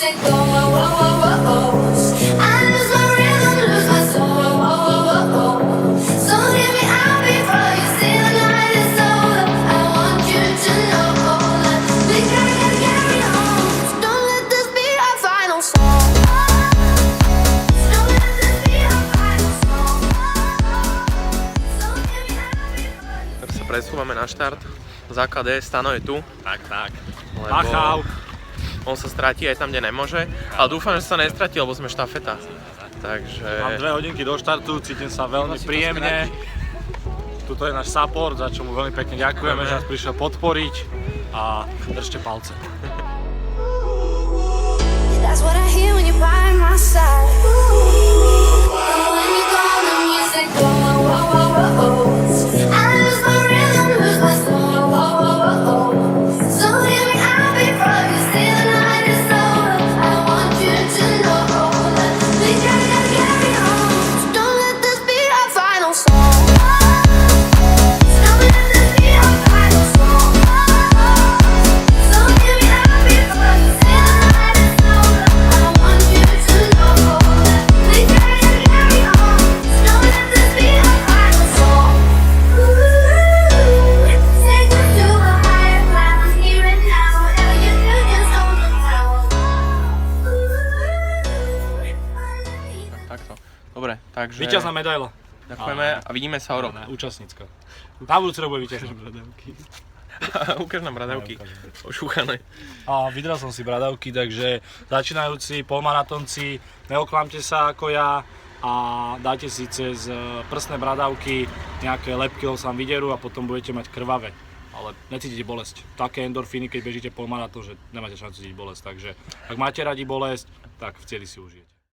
music go. Whoa, whoa, whoa, whoa. I lose my rhythm, lose my soul. Whoa, whoa, whoa, whoa. So hear me out before you say the night is over. I want you to know that we gotta carry on. So don't let this be our final song. Don't let this be our final song. So hear me out before you. Teraz sa presúvame na štart. Základ je, Stano je tu. Tak. Lebo Machau. on sa stratí aj tam, kde nemôže. Ale dúfam, že sa nestratí, lebo sme štafeta. Takže... Mám 2 hodinky do štartu, cítim sa veľmi príjemne. Tuto je náš support, za čo mu veľmi pekne ďakujeme, že nás prišiel podporiť a držte palce. That's what I hear when you're by my side. And when you call the music go. Whoa, whoa, whoa, whoa. I lose my rhythm, lose my soul. Whoa, whoa, whoa, whoa. So hear me out before you say the night is over. I want you to know that we gotta carry on. So don't let this be our final song. Don't let this be our final song. So hear me out before you say the night is over. I want you to know that we gotta carry on. So don't let this be our final song. Take us to a higher ground, here and now. Whatever you do, just hold it down. Takto. Dobre, takže... Víťazná medaila. Ďakujeme a vidíme sa o rok. Účastnícka. Na budúci rok bude víťazná. Ukáž nám bradavky. Ošúchané. Vydral som si bradavky, takže začínajúci polmaratonci, neoklamte sa ako ja a dajte si cez prsné bradavky nejaké lepky, ho sa vám vyderú a potom budete mať krvavé. Ale necítite bolesť. Také endorfíny, keď bežíte polmaratón, že nemáte šancu cítiť bolesť. Takže ak máte radi bolesť, tak v cieli si užijete.